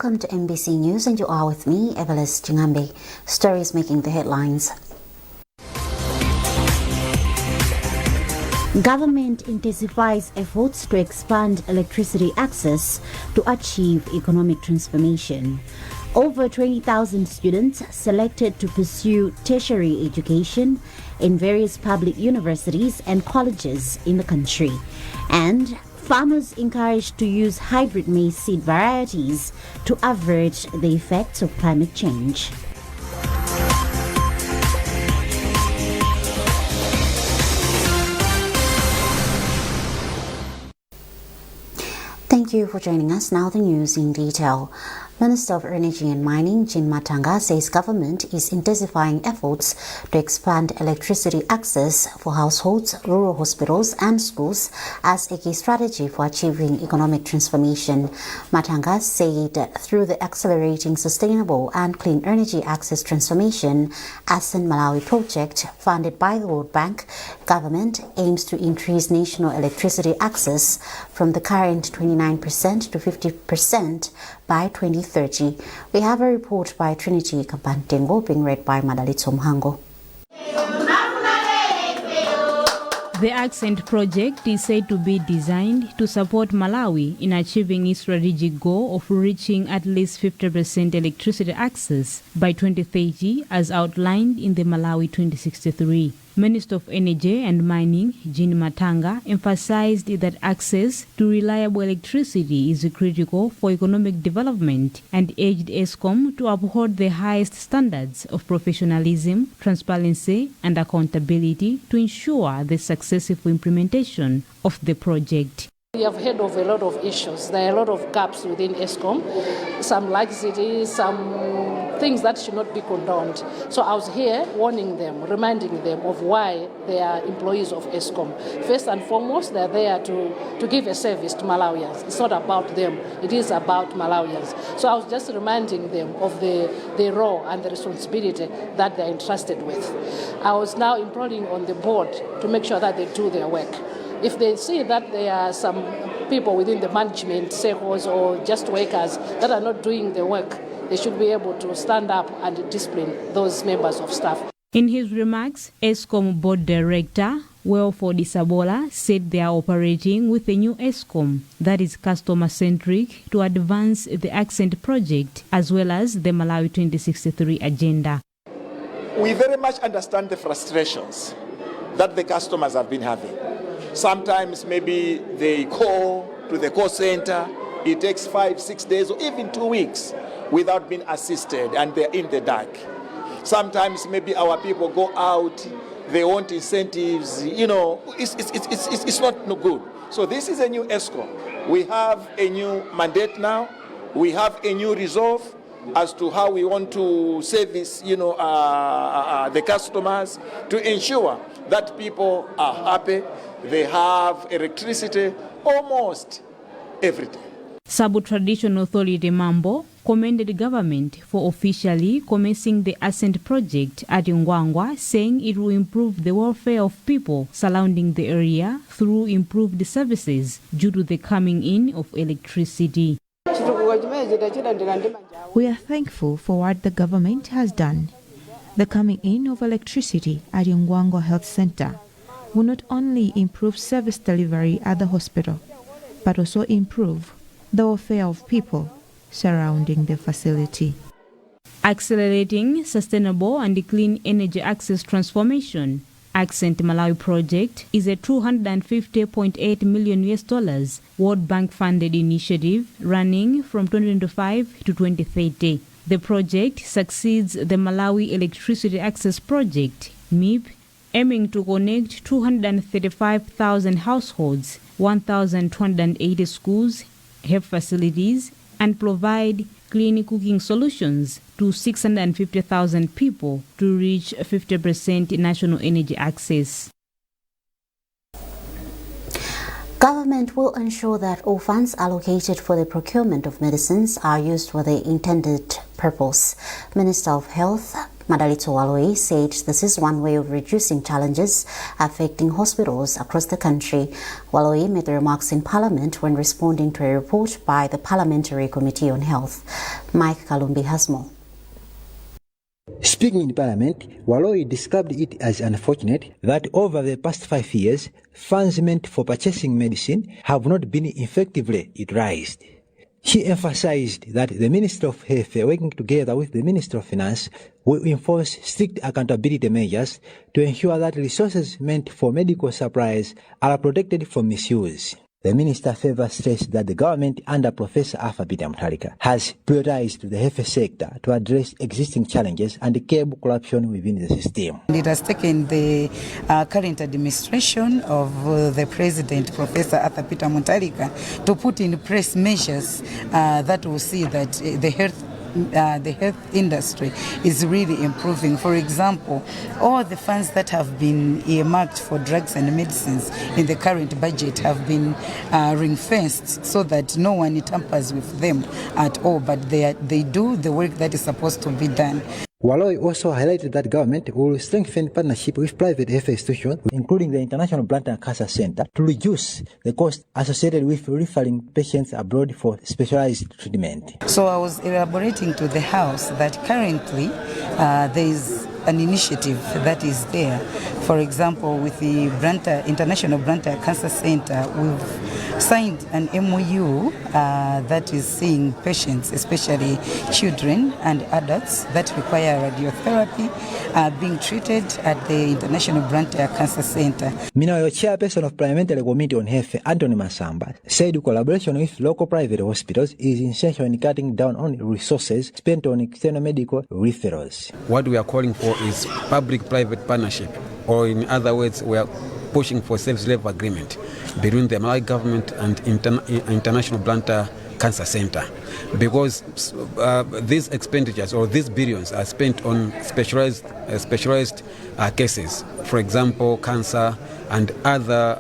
Welcome to MBC News, and you are with me, Evelis Chingambe. Stories making the headlines. Government intensifies efforts to expand electricity access to achieve economic transformation. Over 20,000 students selected to pursue tertiary education in various public universities and colleges in the country. And farmers encouraged to use hybrid maize seed varieties to avert the effects of climate change. Thank you for joining us. Now the news in detail. Minister of Energy and Mining, Jean Matanga, says government is intensifying efforts to expand electricity access for households, rural hospitals and schools as a key strategy for achieving economic transformation. Matanga said through the Accelerating Sustainable and Clean Energy Access Transformation ASEAN Malawi project funded by the World Bank, government aims to increase national electricity access from the current 29% to 50% by 2030. We have a report by Trinity Kampantengo being read by Madalitso Mhango. The Accent project is said to be designed to support Malawi in achieving its strategic goal of reaching at least 50% electricity access by 2030 as outlined in the Malawi 2063. Minister of Energy and Mining, Jean Matanga, emphasized that access to reliable electricity is critical for economic development and urged ESCOM to uphold the highest standards of professionalism, transparency and accountability to ensure the successful implementation of the project. We have heard of a lot of issues. There are a lot of gaps within ESCOM, some laxity, some things that should not be condoned. So I was here warning them, reminding them of why they are employees of ESCOM. First and foremost, they're there to give a service to Malawians. It's not about them, it is about Malawians. So I was just reminding them of the role and the responsibility that they're entrusted with. I was now imploring on the board to make sure that they do their work. If they see that there are some people within the management circles or just workers that are not doing the work, they should be able to stand up and discipline those members of staff. In his remarks, ESCOM Board Director Welford Isabola said they are operating with a new ESCOM that is customer-centric to advance the Accent project as well as the Malawi 2063 agenda. We very much understand the frustrations that the customers have been having. Sometimes maybe they call to the call center, it takes 5-6 days or even 2 weeks without being assisted and they're in the dark. Sometimes maybe our people go out, they want incentives, it's not no good. So this is a new ESCOM. We have a new mandate now, we have a new resolve as to how we want to service the customers to ensure that people are happy, they have electricity almost every day. Sabo Traditional Authority Mambo commended the government for officially commencing the Accent project at Ngwangwa, saying it will improve the welfare of people surrounding the area through improved services due to the coming in of electricity. We are thankful for what the government has done. The coming in of electricity at Ngwangwa Health Center will not only improve service delivery at the hospital, but also improve the welfare of people surrounding the facility. Accelerating sustainable and clean energy access transformation, Accent Malawi project is a $250.8 million World Bank funded initiative running from 2025 to 2030. The project succeeds the Malawi Electricity Access Project, MIP, aiming to connect 235,000 households, 1,280 schools, health facilities, and provide clean cooking solutions to 650,000 people to reach 50% national energy access. Government will ensure that all funds allocated for the procurement of medicines are used for the intended purpose. Minister of Health, Madalito Waloi said this is one way of reducing challenges affecting hospitals across the country. Waloi made the remarks in Parliament when responding to a report by the Parliamentary Committee on Health. Mike Kalumbi has more. Speaking in Parliament, Waloi described it as unfortunate that over the past 5 years, funds meant for purchasing medicine have not been effectively utilized. She emphasized that the Minister of Health, working together with the Minister of Finance, will enforce strict accountability measures to ensure that resources meant for medical supplies are protected from misuse. The minister further stressed that the government under Professor Arthur Peter Mutharika has prioritized the health sector to address existing challenges and curb corruption within the system. It has taken the current administration of the President, Professor Arthur Peter Mutharika, to put in place measures that will see that the health industry is really improving. For example, all the funds that have been earmarked for drugs and medicines in the current budget have been ring-fenced so that no one tampers with them at all, but they do the work that is supposed to be done. Waloi also highlighted that government will strengthen partnership with private health institutions, including the International Bladder Cancer Center, to reduce the cost associated with referring patients abroad for specialized treatment. So I was elaborating to the House that currently there is an initiative that is there. For example, with the International Bladder Cancer Center, we've signed an MOU that is seeing patients, especially children and adults that require radiotherapy, being treated at the International Bladder Cancer Center. Meanwhile, Chairperson of Parliamentary Committee on Health, Anthony Masamba, said collaboration with local private hospitals is essential in cutting down on resources spent on external medical referrals. What we are calling for is public-private partnership, or in other words, we are pushing for self-serve agreement between the Malawi government and International Bladder Cancer Center, because these expenditures or these billions are spent on specialized cases, for example, cancer and other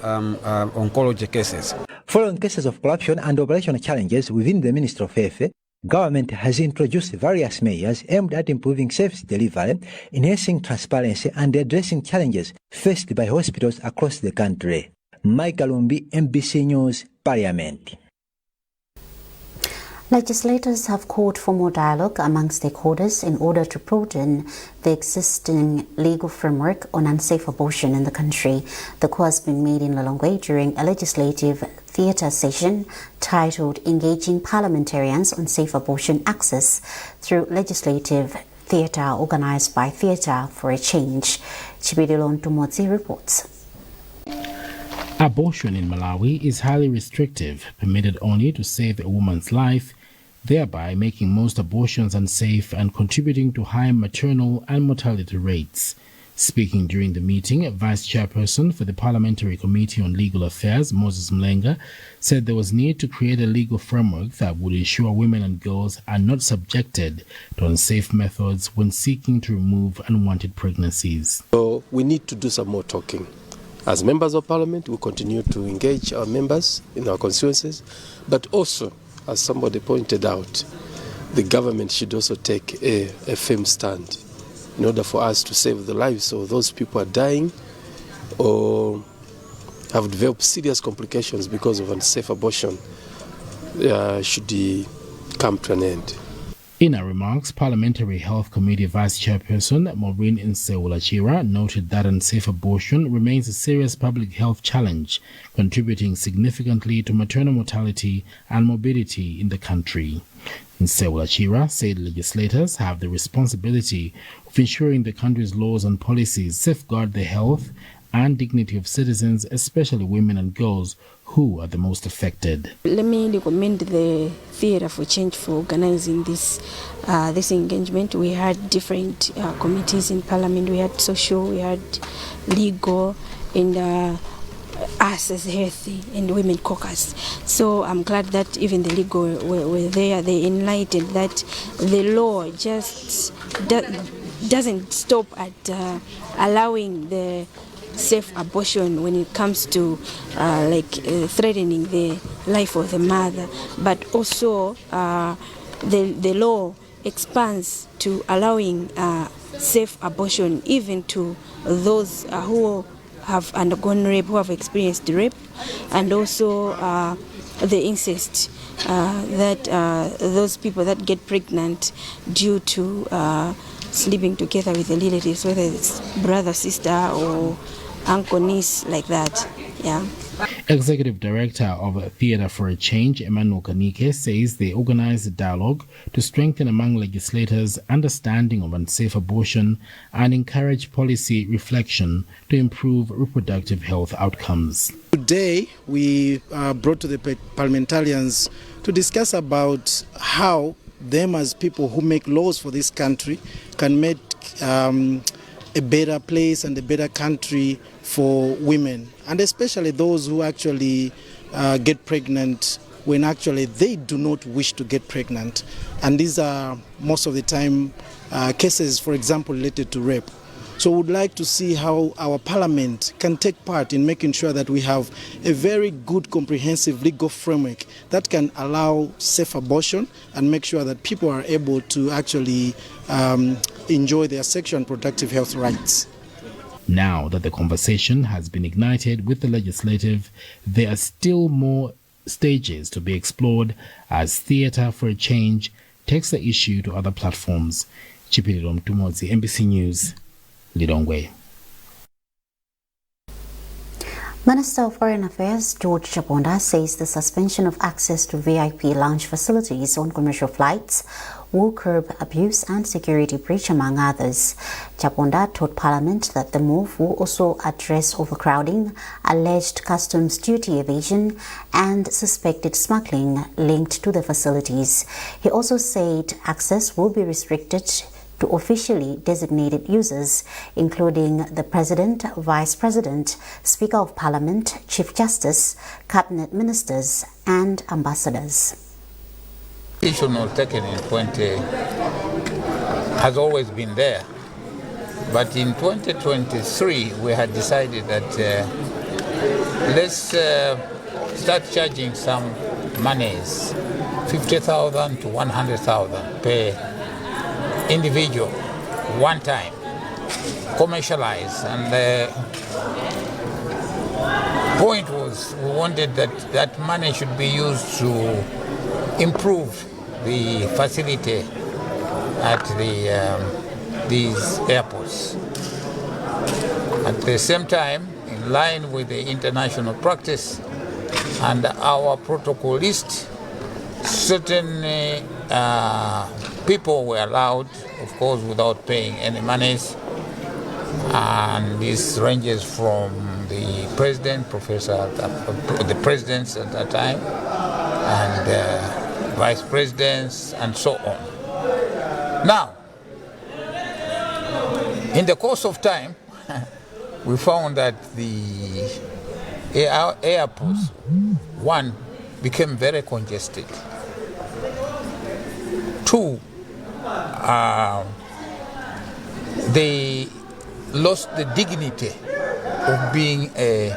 oncology cases. Following cases of corruption and operational challenges within the Ministry of Health, government has introduced various measures aimed at improving service delivery, enhancing transparency, and addressing challenges faced by hospitals across the country. Mike Kalumbi, MBC News, Parliament. Legislators have called for more dialogue among stakeholders in order to broaden the existing legal framework on unsafe abortion in the country. The call has been made in Lilongwe during a legislative theatre session titled Engaging Parliamentarians on Safe Abortion Access through Legislative Theatre, organized by Theatre for a Change. Chibidilon Tumotsi reports. Abortion in Malawi is highly restrictive, permitted only to save a woman's life, thereby making most abortions unsafe and contributing to high maternal and mortality rates. Speaking during the meeting, Vice Chairperson for the Parliamentary Committee on Legal Affairs, Moses Mlenga, said there was need to create a legal framework that would ensure women and girls are not subjected to unsafe methods when seeking to remove unwanted pregnancies. So we need to do some more talking. As members of Parliament, we continue to engage our members in our constituencies, but also, as somebody pointed out, the government should also take a firm stand in order for us to save the lives of those people who are dying or have developed serious complications because of unsafe abortion should come to an end. In her remarks, Parliamentary Health Committee Vice Chairperson Maureen Nsewulachira noted that unsafe abortion remains a serious public health challenge, contributing significantly to maternal mortality and morbidity in the country. Nsewulachira said legislators have the responsibility of ensuring the country's laws and policies safeguard the health and dignity of citizens, especially women and girls who are the most affected. Let me recommend the Theatre for Change for organizing this engagement. We had different committees in Parliament. We had social, we had legal, and us as Healthy and Women Caucus. So I'm glad that even the legal were there. They enlightened that the law just doesn't stop at allowing the safe abortion when it comes to threatening the life of the mother, but also the law expands to allowing safe abortion, even to those who have undergone rape, who have experienced rape, and also the incest, that those people that get pregnant due to sleeping together with the relatives, whether it's brother, sister, or uncle, niece, like that. Yeah. Executive Director of Theatre for a Change, Emmanuel Kanike, says they organized a dialogue to strengthen among legislators understanding of unsafe abortion and encourage policy reflection to improve reproductive health outcomes. Today, we brought to the parliamentarians to discuss about how them as people who make laws for this country can make a better place and a better country for women, and especially those who actually get pregnant when actually they do not wish to get pregnant. And these are most of the time cases, for example, related to rape. So we would like to see how our parliament can take part in making sure that we have a very good comprehensive legal framework that can allow safe abortion and make sure that people are able to actually enjoy their sexual and reproductive health rights. Now that the conversation has been ignited with the legislative, there are still more stages to be explored as Theatre for a Change takes the issue to other platforms. Chipililom Tumozi, NBC News, Lilongwe. Minister of Foreign Affairs George Chaponda says the suspension of access to VIP lounge facilities on commercial flights will curb abuse and security breach, among others. Chaponda told Parliament that the move will also address overcrowding, alleged customs duty evasion, and suspected smuggling linked to the facilities. He also said access will be restricted to officially designated users, including the President, Vice President, Speaker of Parliament, Chief Justice, Cabinet Ministers, and Ambassadors. The decision was taken in 20 has always been there, but in 2023 we had decided that let's start charging some monies, 50,000 to 100,000 per individual, one time, commercialize. And the point was we wanted that money should be used to improve the facility at these airports. At the same time, in line with the international practice and our protocol list, certain people were allowed, of course, without paying any monies, and this ranges from the president, the presidents at that time, and vice presidents, and so on. Now, in the course of time, we found that the airports, one, became very congested. Two, they lost the dignity of being a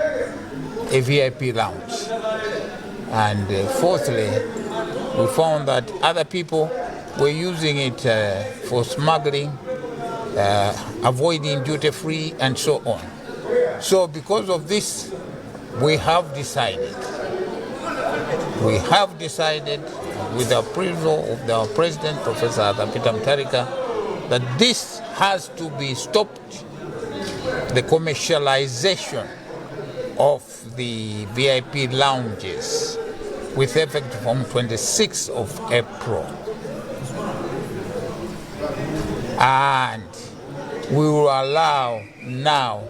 VIP lounge. And fourthly, we found that other people were using it for smuggling, avoiding duty-free, and so on. So because of this, we have decided with the approval of the President, Professor Athapita Mutharika, that this has to be stopped, the commercialization of the VIP lounges, with effect from 26th of April. And we will allow now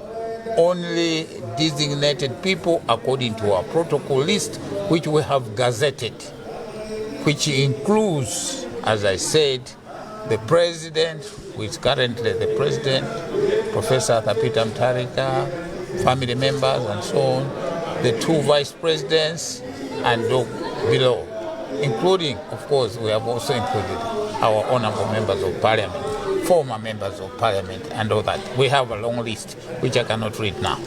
only designated people according to our protocol list, which we have gazetted, which includes, as I said, the President, who is currently the President, Professor Athapita Mutharika, family members, and so on, the two Vice Presidents, and below, including, of course, we have also included our honorable members of Parliament, former members of Parliament, and all that. We have a long list, which I cannot read now.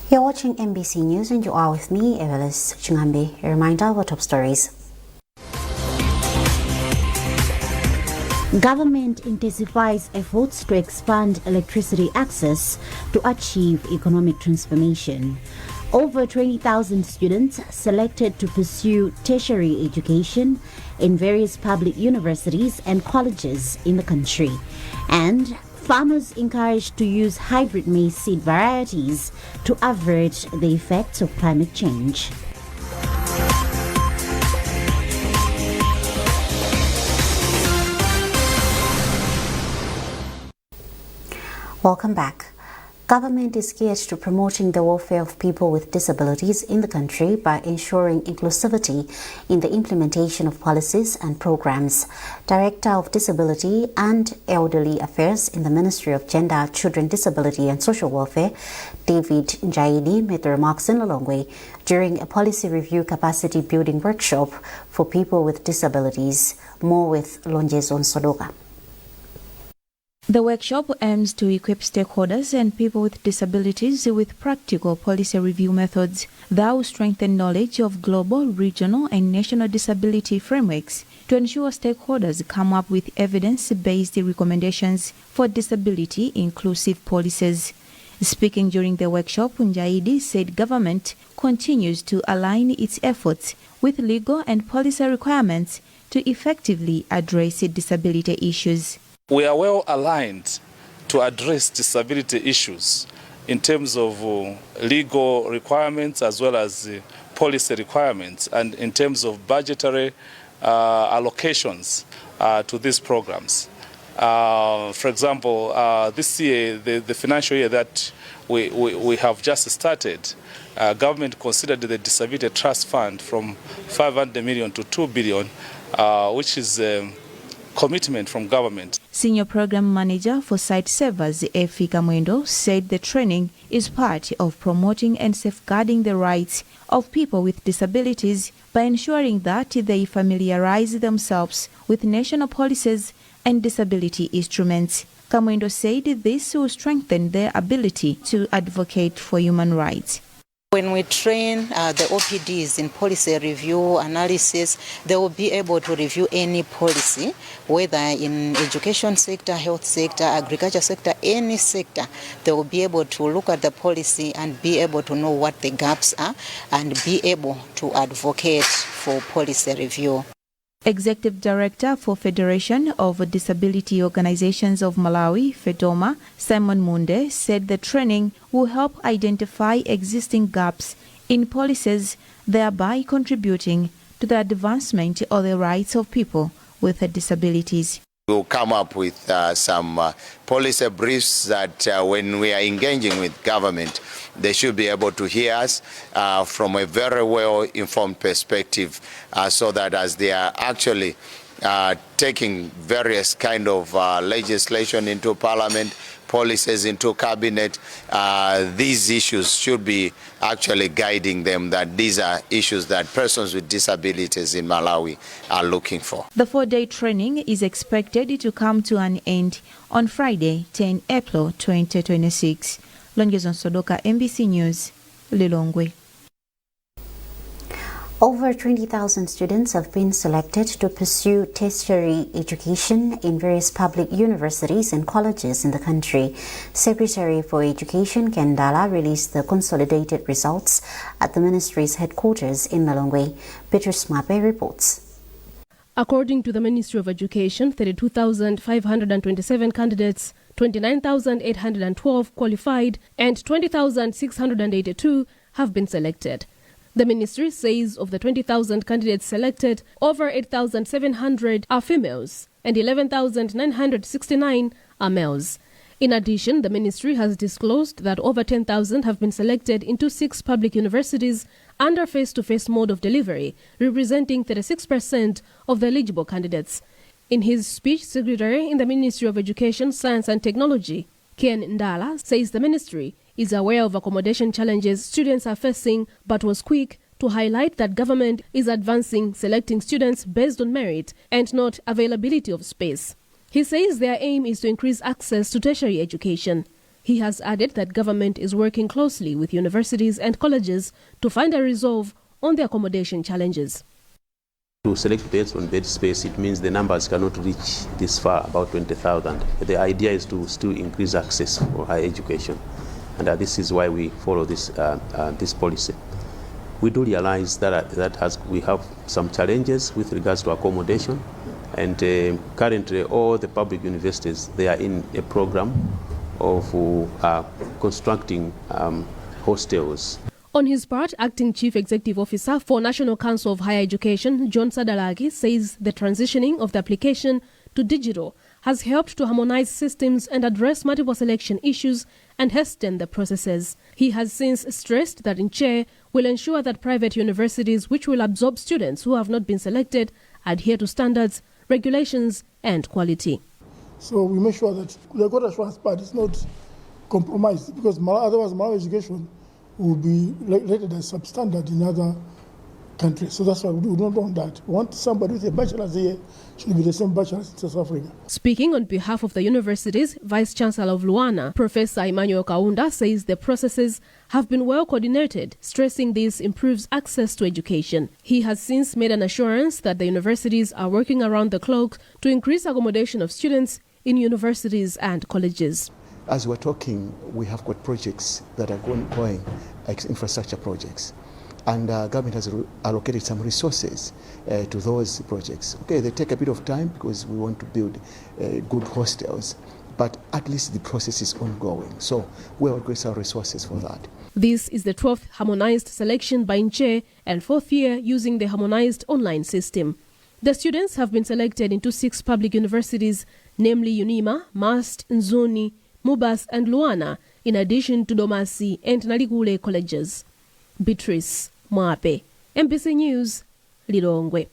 You're watching NBC News and you are with me, Evelis Chingambi. A reminder of our top stories. Government intensifies efforts to expand electricity access to achieve economic transformation. Over 20,000 students selected to pursue tertiary education in various public universities and colleges in the country. And farmers encouraged to use hybrid maize seed varieties to avert the effects of climate change. Welcome back. Government is geared to promoting the welfare of people with disabilities in the country by ensuring inclusivity in the implementation of policies and programs. Director of Disability and Elderly Affairs in the Ministry of Gender, Children, Disability and Social Welfare, David Njaidi, made the remarks in Lilongwe during a policy review capacity building workshop for people with disabilities. More with Lonjezo Nsodoka. The workshop aims to equip stakeholders and people with disabilities with practical policy review methods that will strengthen knowledge of global, regional, and national disability frameworks to ensure stakeholders come up with evidence-based recommendations for disability-inclusive policies. Speaking during the workshop, Njaidi said government continues to align its efforts with legal and policy requirements to effectively address disability issues. We are well aligned to address disability issues in terms of legal requirements as well as policy requirements and in terms of budgetary allocations to these programs. For example, this year, the financial year that we have just started, government considered the Disability Trust Fund from 500 million to 2 billion, which is commitment from government. Senior Program Manager for Site Savers, Efi Kamwendo, said the training is part of promoting and safeguarding the rights of people with disabilities by ensuring that they familiarize themselves with national policies and disability instruments. Kamwendo said this will strengthen their ability to advocate for human rights. When we train the OPDs in policy review analysis, they will be able to review any policy, whether in education sector, health sector, agriculture sector, any sector. They will be able to look at the policy and be able to know what the gaps are and be able to advocate for policy review. Executive Director for Federation of Disability Organizations of Malawi, FEDOMA, Simon Munde, said the training will help identify existing gaps in policies, thereby contributing to the advancement of the rights of people with disabilities. We'll come up with some policy briefs that when we are engaging with government, they should be able to hear us from a very well-informed perspective so that as they are actually taking various kind of legislation into parliament, policies into cabinet, these issues should be actually guiding them that these are issues that persons with disabilities in Malawi are looking for. The 4-day training is expected to come to an end on Friday, 10 April 2026. Lonjezo Sodoka, MBC News, Lilongwe. Over 20,000 students have been selected to pursue tertiary education in various public universities and colleges in the country. Secretary for Education Ken Ndala released the consolidated results at the ministry's headquarters in Lilongwe. Peter Smape reports. According to the Ministry of Education, 32,527 candidates, 29,812 qualified, and 20,682 have been selected. The ministry says of the 20,000 candidates selected, over 8,700 are females and 11,969 are males. In addition, the ministry has disclosed that over 10,000 have been selected into 6 public universities under face-to-face mode of delivery, representing 36% of the eligible candidates. In his speech, Secretary in the Ministry of Education, Science and Technology, Ken Ndala, says the ministry is aware of accommodation challenges students are facing, but was quick to highlight that government is advancing selecting students based on merit and not availability of space. He says their aim is to increase access to tertiary education. He has added that government is working closely with universities and colleges to find a resolve on the accommodation challenges. To select based on bed space, it means the numbers cannot reach this far, about 20,000. The idea is to still increase access for higher education, and this is why we follow this policy. We do realize that we have some challenges with regards to accommodation, and currently all the public universities, they are in a program of constructing hostels. On his part, Acting Chief Executive Officer for National Council of Higher Education, John Sadalagi, says the transitioning of the application to digital has helped to harmonize systems and address multiple selection issues and hasten the processes. He has since stressed that INCHE will ensure that private universities which will absorb students who have not been selected adhere to standards, regulations and quality. So we make sure that the quality assurance part is not compromised, because otherwise Malawi education will be rated as substandard in other countries. So that's why we don't want that. We want somebody with a bachelor's here should be the same bachelor's in South Africa. Speaking on behalf of the universities, Vice Chancellor of Luana, Professor Emmanuel Kaunda, says the processes have been well coordinated, stressing this improves access to education. He has since made an assurance that the universities are working around the clock to increase accommodation of students in universities and colleges. As we're talking, we have got projects that are going like infrastructure projects. And government has allocated some resources to those projects. Okay, they take a bit of time because we want to build good hostels, but at least the process is ongoing. So we are going to have resources for that. This is the 12th harmonized selection by INCHE and 4th year using the harmonized online system. The students have been selected into 6 public universities, namely UNIMA, MAST, Nzuni, Mubas and Luana, in addition to Domasi and Naligule colleges. Beatrice Mwape, MBC News, Lilongwe.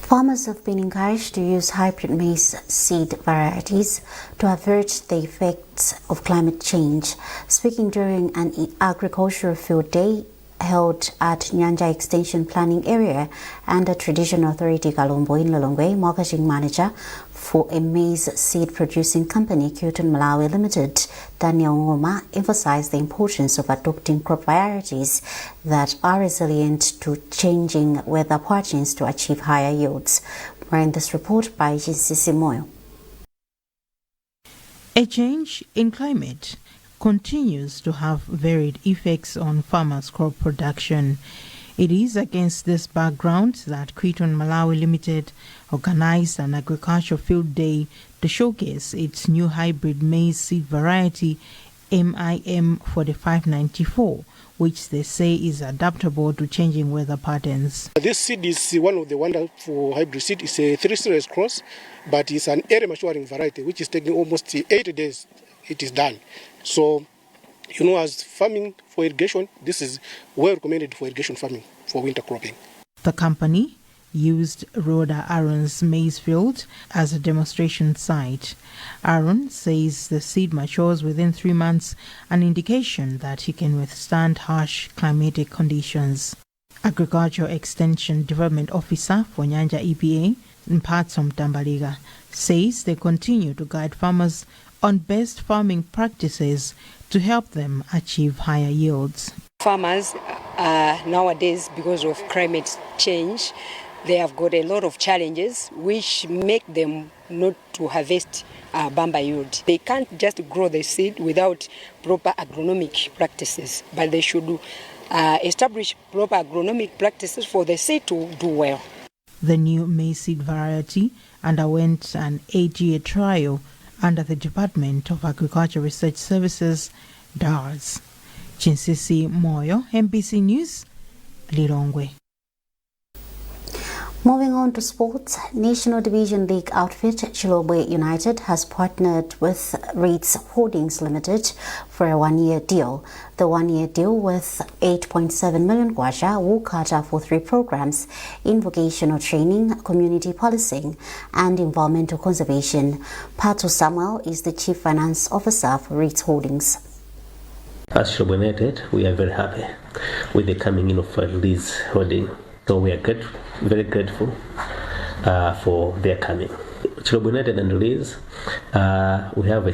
Farmers have been encouraged to use hybrid maize seed varieties to avert the effects of climate change. Speaking during an agricultural field day held at Nyanja Extension Planning Area and the Traditional Authority Kalombo in Lilongwe, marketing manager for a maize seed producing company, Kyuton Malawi Limited, Daniel Ngoma, emphasized the importance of adopting crop varieties that are resilient to changing weather patterns to achieve higher yields. We're in this report by Jinsisi Moyo. A change in climate continues to have varied effects on farmers' crop production. It is against this background that Kyuton Malawi Limited organized an agricultural field day to showcase its new hybrid maize seed variety MIM 4594, which they say is adaptable to changing weather patterns. This seed is one of the wonderful hybrid seed. It's a 3-series cross, but it's an area maturing variety, which is taking almost 80 days. It is done. So, as farming for irrigation, this is well recommended for irrigation farming for winter cropping. The company used Rhoda Aaron's maize field as a demonstration site. Aaron says the seed matures within 3 months, an indication that he can withstand harsh climatic conditions. Agricultural Extension Development Officer for Nyanja EPA, Mpatso Mtambaliga, says they continue to guide farmers on best farming practices to help them achieve higher yields. Farmers nowadays, because of climate change, they have got a lot of challenges which make them not to harvest bamba yield. They can't just grow the seed without proper agronomic practices, but they should establish proper agronomic practices for the seed to do well. The new maize seed variety underwent an 8-year trial under the Department of Agriculture Research Services, DARS. Chinsisi Moyo, MBC News, Lilongwe. Moving on to sports, National Division League outfit Chilobwe United has partnered with Reeds Holdings Limited for a 1-year deal. The 1-year deal with 8.7 million kwacha will cater for 3 programs in vocational training, community policing, and environmental conservation. Pato Samuel is the Chief Finance Officer for Reeds Holdings. As Chilobwe United, we are very happy with the coming in of Reeds Holdings. So we are very grateful for their coming. Chilobwe United and Reeds, we have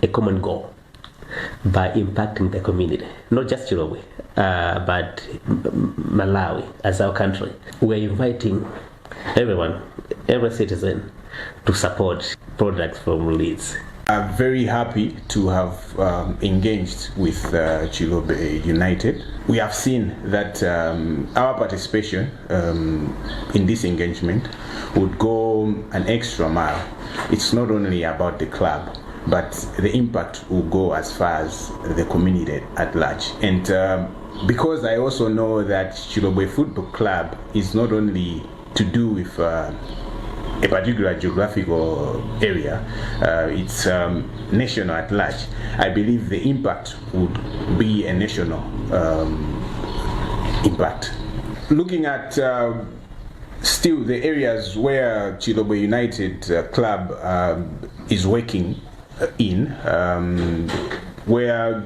a common goal by impacting the community, not just Chilobwe, but Malawi as our country, we're inviting everyone, every citizen, to support products from Leeds. I'm very happy to have engaged with Chilobe United. We have seen that our participation in this engagement would go an extra mile. It's not only about the club, but the impact will go as far as the community at large. And because I also know that Chilobe Football Club is not only to do with a particular geographical area, it's national at large. I believe the impact would be a national impact. Looking at still the areas where Chilobe United Club is working in, where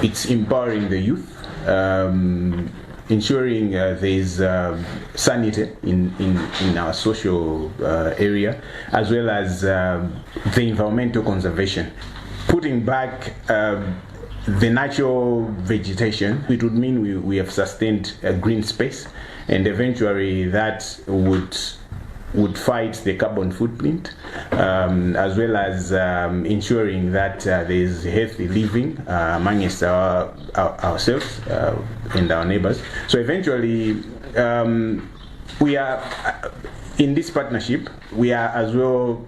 it's empowering the youth, ensuring there is sanity in our social area, as well as the environmental conservation. Putting back the natural vegetation, it would mean we have sustained a green space, and eventually that would fight the carbon footprint, as well as ensuring that there is healthy living amongst ourselves and our neighbors. So eventually, we are in this partnership, we are as well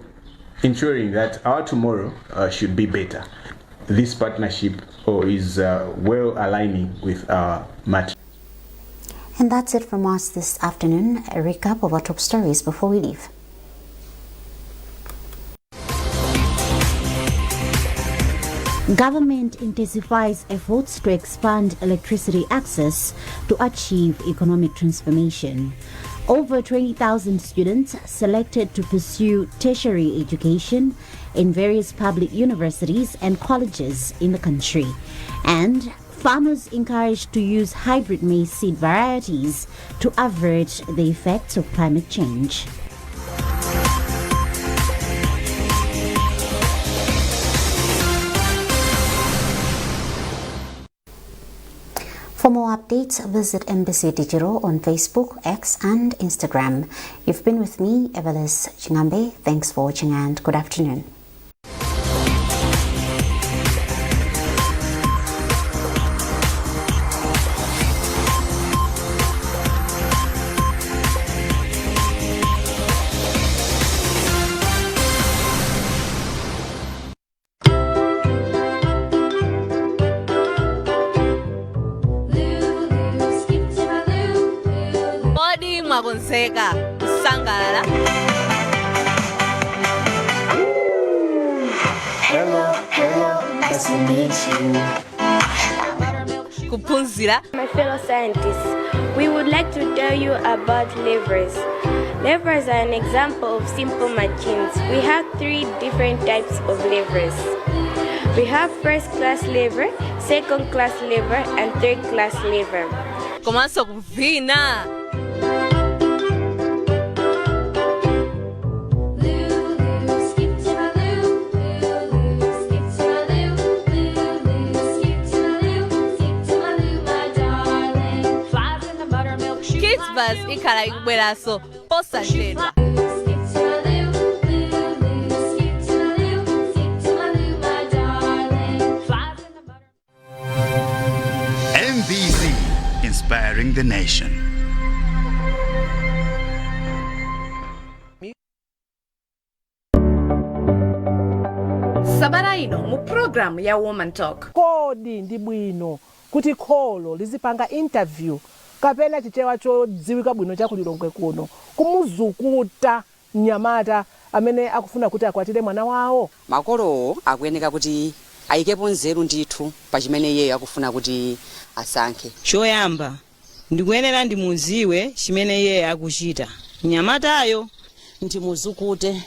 ensuring that our tomorrow should be better. This partnership is well aligning with our match. And that's it from us this afternoon. A recap of our top stories before we leave. Government intensifies efforts to expand electricity access to achieve economic transformation. Over 20,000 students selected to pursue tertiary education in various public universities and colleges in the country. And farmers encouraged to use hybrid maize seed varieties to avert the effects of climate change. For more updates, visit Embassy Digital on Facebook, X and Instagram. You've been with me, Evelis Chingambe. Thanks for watching and good afternoon. Mwagonzeka kusangalala. Hello, nice to meet you. Kupunzira. My fellow scientists, we would like to tell you about levers. Levers are an example of simple machines. We have 3 different types of levers. We have first class lever, second class lever, and third class lever. Comanzo kuvina. Bas ikala ikubelaso posa njena. MVC, inspiring the nation. Sabara ino mu program ya Woman Talk. Kodi ndi bwino kuti kholo lizipanga interview kapena chichewa chodziwika bwino chakulilongwe kuno kumuzukuta mnyamata amene akufuna kuti akwatire mwana wawo. Makolo akuyeneka kuti ayikepo nzeru ndithu pa chimene iye akufuna kuti asankhe. Choyamba ndikuyenera ndimuziwe chimene iye akuchita. Mnyamatayo ndimuzukute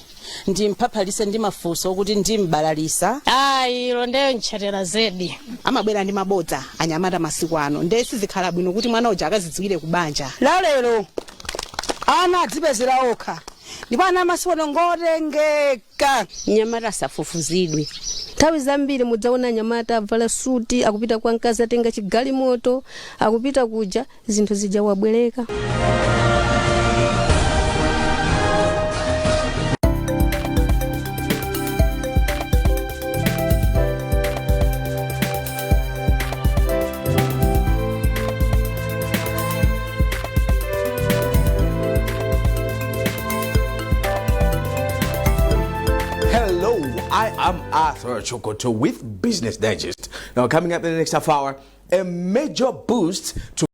ndimpaphalise ndi mafunso kuti ndimbalalisa. Ayi londeyo nchatera zedi. Amabwera ndi mabodza anyamata masiku ano ndesi zikhala bwino kuti mwana uja akazidziwire kubanja. Lalero ana adzipezera okha ndipo ana masiku ngotengeka. Nyamata asafufuzidwe. Nthawi zambiri mudzaona nyamata avala suti akupita kwa mkazi atenga chigalimoto akupita kuja zinthu zija wabwereka. I am Arthur Chokoto with Business Digest. Now, coming up in the next half hour, a major boost to